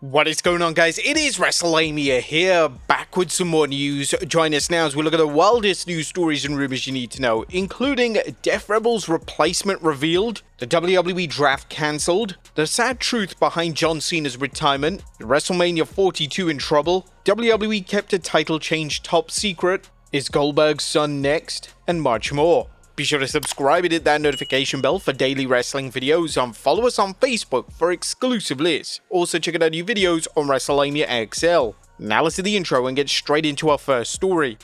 What is going on, guys? It is Wrestlemania here, back with some more news. Join us now as we look at the wildest news stories and rumors you need to know, including Def Rebel's replacement revealed, the WWE draft cancelled, the sad truth behind John Cena's retirement, WrestleMania 42 in trouble, WWE kept a title change top secret, is Goldberg's son next, and much more. Be sure to subscribe and hit that notification bell for daily wrestling videos, and follow us on Facebook for exclusive lists. Also check out our new videos on Wrestlemania XL. Now let's do the intro and get straight into our first story.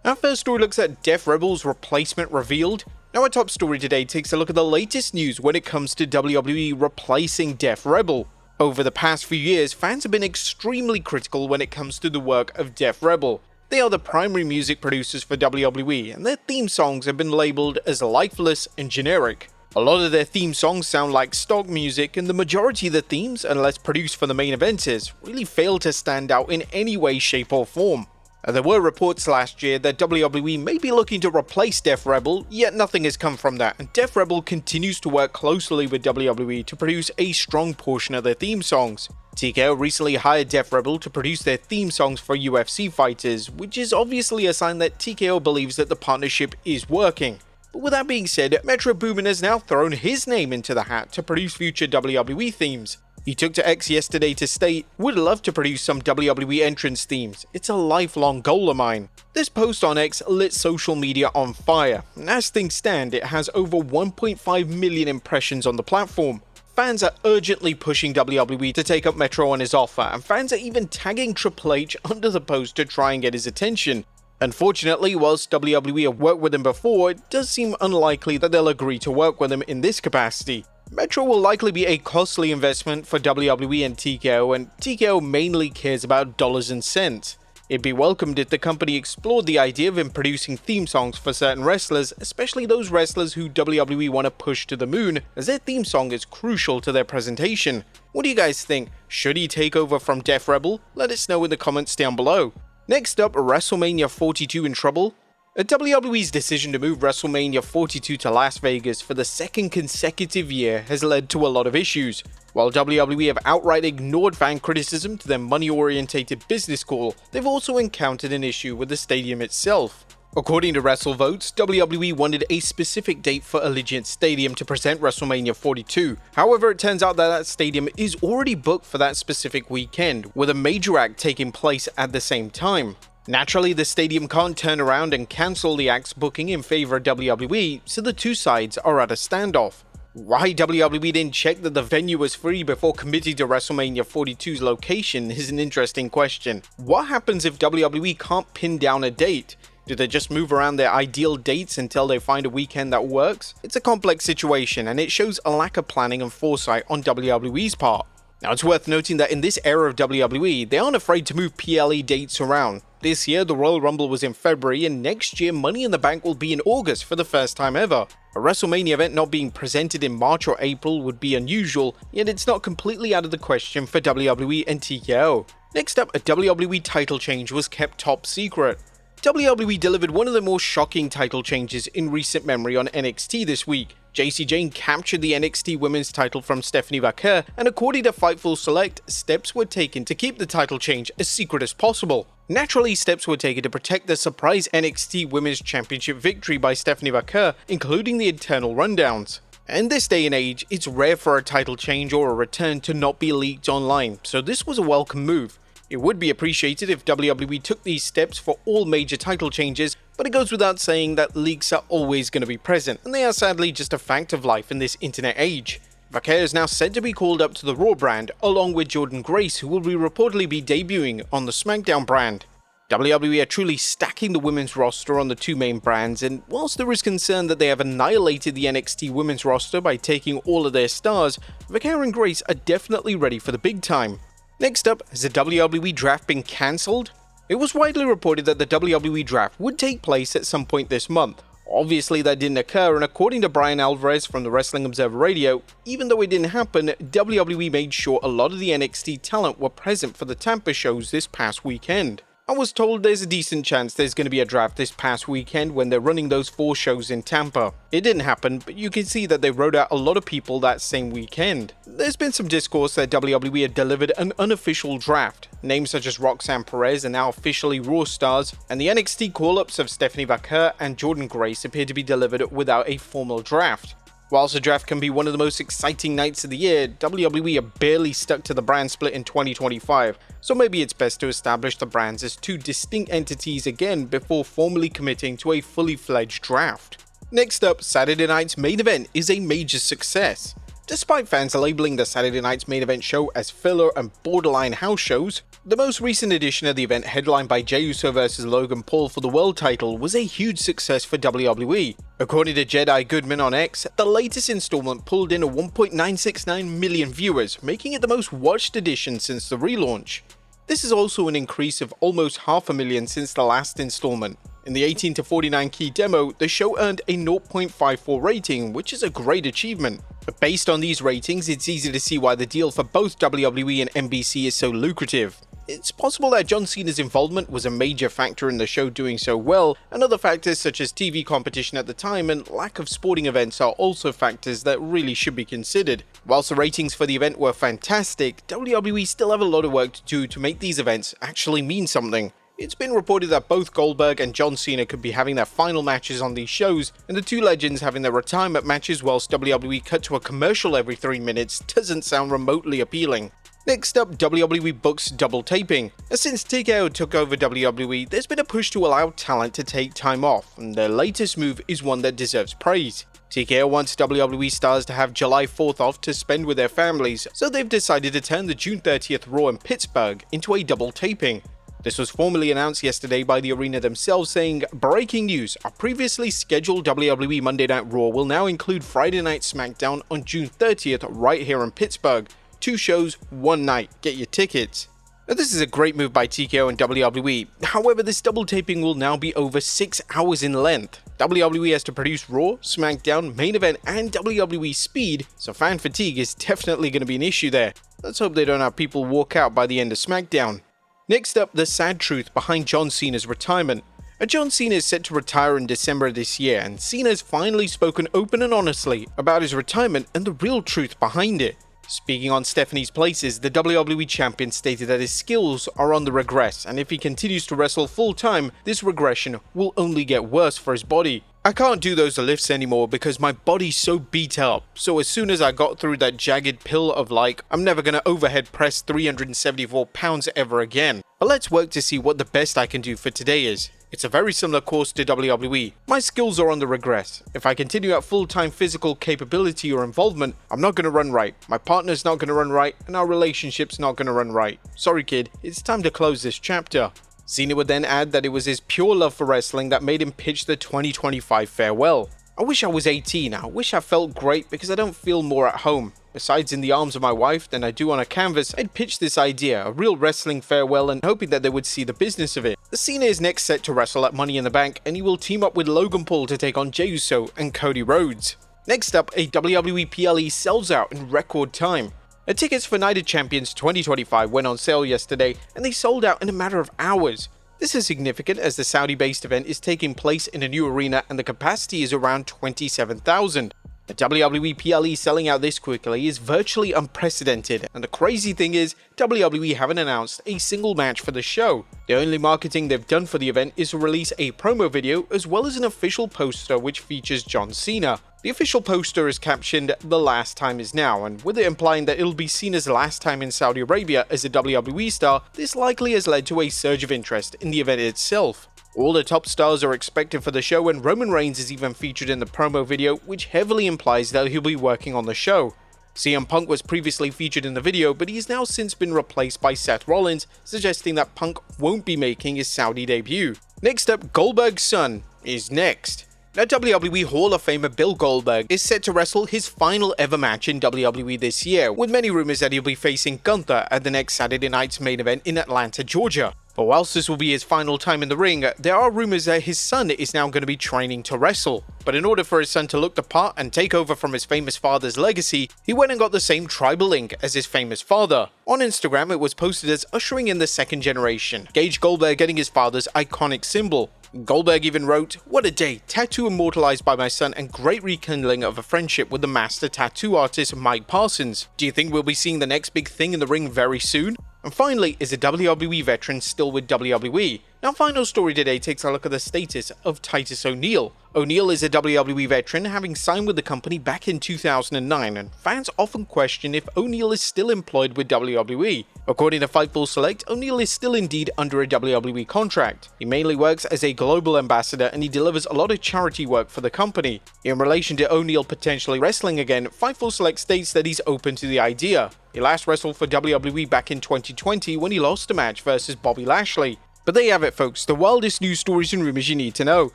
Our first story looks at Def Rebel's replacement revealed. Now our top story today takes a look at the latest news when it comes to WWE replacing Def Rebel. Over the past few years, fans have been extremely critical when it comes to the work of Def Rebel. They are the primary music producers for WWE, and their theme songs have been labeled as lifeless and generic. A lot of their theme songs sound like stock music, and the majority of the themes, unless produced for the main events, really fail to stand out in any way, shape or form. There were reports last year that WWE may be looking to replace Def Rebel, yet nothing has come from that, and Def Rebel continues to work closely with WWE to produce a strong portion of their theme songs. TKO recently hired Def Rebel to produce their theme songs for UFC fighters, which is obviously a sign that TKO believes that the partnership is working. But with that being said, Metro Boomin has now thrown his name into the hat to produce future WWE themes. He took to X yesterday to state, "Would love to produce some WWE entrance themes. It's a lifelong goal of mine." This post on X lit social media on fire, and as things stand, it has over 1.5 million impressions on the platform. Fans are urgently pushing WWE to take up Metro on his offer, and fans are even tagging Triple H under the post to try and get his attention. Unfortunately, whilst WWE have worked with him before, it does seem unlikely that they'll agree to work with him in this capacity. Metro will likely be a costly investment for WWE and TKO, and TKO mainly cares about dollars and cents. It'd be welcomed if the company explored the idea of him producing theme songs for certain wrestlers, especially those wrestlers who WWE want to push to the moon, as their theme song is crucial to their presentation. What do you guys think? Should he take over from Def Rebel? Let us know in the comments down below. Next up, WrestleMania 42 in trouble. WWE's decision to move WrestleMania 42 to Las Vegas for the second consecutive year has led to a lot of issues. While WWE have outright ignored fan criticism to their money-orientated business call, they've also encountered an issue with the stadium itself. According to WrestleVotes, WWE wanted a specific date for Allegiant Stadium to present WrestleMania 42. However, it turns out that that stadium is already booked for that specific weekend, with a major act taking place at the same time. Naturally, the stadium can't turn around and cancel the act's booking in favor of WWE, so the two sides are at a standoff. Why WWE didn't check that the venue was free before committing to WrestleMania 42's location is an interesting question. What happens if WWE can't pin down a date? Do they just move around their ideal dates until they find a weekend that works? It's a complex situation, and it shows a lack of planning and foresight on WWE's part. Now, it's worth noting that in this era of WWE, they aren't afraid to move PLE dates around. This year, the Royal Rumble was in February, and next year, Money in the Bank will be in August for the first time ever. A WrestleMania event not being presented in March or April would be unusual, yet it's not completely out of the question for WWE and TKO. Next up, a WWE title change was kept top secret. WWE delivered one of the more shocking title changes in recent memory on NXT this week. Jacy Jayne captured the NXT Women's title from Stephanie Vaquer, and according to Fightful Select, steps were taken to keep the title change as secret as possible. Naturally, steps were taken to protect the surprise NXT Women's Championship victory by Stephanie Vaquer, including the internal rundowns. In this day and age, it's rare for a title change or a return to not be leaked online, so this was a welcome move. It would be appreciated if WWE took these steps for all major title changes, but it goes without saying that leaks are always going to be present, and they are sadly just a fact of life in this internet age. Vaquer is now said to be called up to the Raw brand, along with Jordynne Grace, who will reportedly be debuting on the SmackDown brand. WWE are truly stacking the women's roster on the two main brands, and whilst there is concern that they have annihilated the NXT women's roster by taking all of their stars, Vaquer and Grace are definitely ready for the big time. Next up, has the WWE draft been cancelled? It was widely reported that the WWE draft would take place at some point this month. Obviously that didn't occur, and according to Brian Alvarez from the Wrestling Observer Radio, even though it didn't happen, WWE made sure a lot of the NXT talent were present for the Tampa shows this past weekend. I was told there's a decent chance there's going to be a draft this past weekend when they're running those 4 shows in Tampa. It didn't happen, but you can see that they wrote out a lot of people that same weekend. There's been some discourse that WWE had delivered an unofficial draft. Names such as Roxanne Perez are now officially Raw stars, and the NXT call-ups of Stephanie Vaquer and Jordan Grace appear to be delivered without a formal draft. Whilst the draft can be one of the most exciting nights of the year, WWE are barely stuck to the brand split in 2025, so maybe it's best to establish the brands as 2 distinct entities again before formally committing to a fully fledged draft. Next up, Saturday night's main event is a major success. Despite fans labeling the Saturday night's main event show as filler and borderline house shows, the most recent edition of the event, headlined by Jey Uso vs Logan Paul for the world title, was a huge success for WWE. According to Jedi Goodman on X, the latest installment pulled in 1.969 million viewers, making it the most watched edition since the relaunch. This is also an increase of almost 500,000 since the last installment. In the 18 to 49 key demo, the show earned a 0.54 rating, which is a great achievement. But based on these ratings, it's easy to see why the deal for both WWE and NBC is so lucrative. It's possible that John Cena's involvement was a major factor in the show doing so well, and other factors such as TV competition at the time and lack of sporting events are also factors that really should be considered. Whilst the ratings for the event were fantastic, WWE still have a lot of work to do to make these events actually mean something. It's been reported that both Goldberg and John Cena could be having their final matches on these shows, and the 2 legends having their retirement matches whilst WWE cut to a commercial every 3 minutes doesn't sound remotely appealing. Next up, WWE books double taping. Since TKO took over WWE, there's been a push to allow talent to take time off, and their latest move is one that deserves praise. TKO wants WWE stars to have July 4th off to spend with their families, so they've decided to turn the June 30th Raw in Pittsburgh into a double taping. This was formally announced yesterday by the arena themselves, saying, "Breaking news, our previously scheduled WWE Monday Night Raw will now include Friday Night SmackDown on June 30th right here in Pittsburgh. 2 shows, 1 night. Get your tickets." Now, this is a great move by TKO and WWE. However, this double taping will now be over 6 hours in length. WWE has to produce Raw, SmackDown, Main Event, and WWE Speed, so fan fatigue is definitely going to be an issue there. Let's hope they don't have people walk out by the end of SmackDown. Next up, the sad truth behind John Cena's retirement. John Cena is set to retire in December of this year, and Cena has finally spoken open and honestly about his retirement and the real truth behind it. Speaking on Stephanie's Places, the WWE champion stated that his skills are on the regress, and if he continues to wrestle full-time, this regression will only get worse for his body. "I can't do those lifts anymore because my body's so beat up, so as soon as I got through that jagged pill of like, I'm never gonna overhead press 374 pounds ever again. But let's work to see what the best I can do for today is. It's a very similar course to WWE. My skills are on the regress. If I continue at full-time physical capability or involvement, I'm not going to run right, my partner's not going to run right, and our relationship's not going to run right. Sorry kid, it's time to close this chapter." Cena would then add that it was his pure love for wrestling that made him pitch the 2025 farewell. "I wish I was 18, I wish I felt great because I don't feel more at home. Besides in the arms of my wife than I do on a canvas, I'd pitch this idea, a real wrestling farewell, and hoping that they would see the business of it." Cena is next set to wrestle at Money in the Bank, and he will team up with Logan Paul to take on Jey Uso and Cody Rhodes. Next up, a WWE PLE sells out in record time. Tickets for Night of Champions 2025 went on sale yesterday, and they sold out in a matter of hours. This is significant as the Saudi-based event is taking place in a new arena and the capacity is around 27,000. The WWE PLE selling out this quickly is virtually unprecedented, and the crazy thing is, WWE haven't announced a single match for the show. The only marketing they've done for the event is to release a promo video as well as an official poster which features John Cena. The official poster is captioned "The last time is now," and with it implying that it'll be Cena's last time in Saudi Arabia as a WWE star, this likely has led to a surge of interest in the event itself. All the top stars are expected for the show, and Roman Reigns is even featured in the promo video, which heavily implies that he'll be working on the show. CM Punk was previously featured in the video, but he's now since been replaced by Seth Rollins, suggesting that Punk won't be making his Saudi debut. Next up, Goldberg's son is next. Now, WWE Hall of Famer Bill Goldberg is set to wrestle his final ever match in WWE this year, with many rumors that he'll be facing Gunther at the next Saturday night's main event in Atlanta, Georgia. But whilst this will be his final time in the ring, there are rumors that his son is now going to be training to wrestle. But in order for his son to look the part and take over from his famous father's legacy, he went and got the same tribal link as his famous father. On Instagram, it was posted as ushering in the second generation, Gage Goldberg getting his father's iconic symbol. Goldberg even wrote, "What a day, tattoo immortalized by my son and great rekindling of a friendship with the master tattoo artist Mike Parsons. Do you think we'll be seeing the next big thing in the ring very soon?" And finally, is a WWE veteran still with WWE? Now, final story today takes a look at the status of Titus O'Neil. O'Neil is a WWE veteran, having signed with the company back in 2009, and fans often question if O'Neil is still employed with WWE. According to Fightful Select, O'Neil is still indeed under a WWE contract. He mainly works as a global ambassador and he delivers a lot of charity work for the company. In relation to O'Neil potentially wrestling again, Fightful Select states that he's open to the idea. He last wrestled for WWE back in 2020 when he lost a match versus Bobby Lashley. But there you have it, folks, the wildest news stories and rumors you need to know.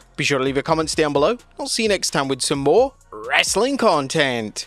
Be sure to leave your comments down below. I'll see you next time with some more wrestling content.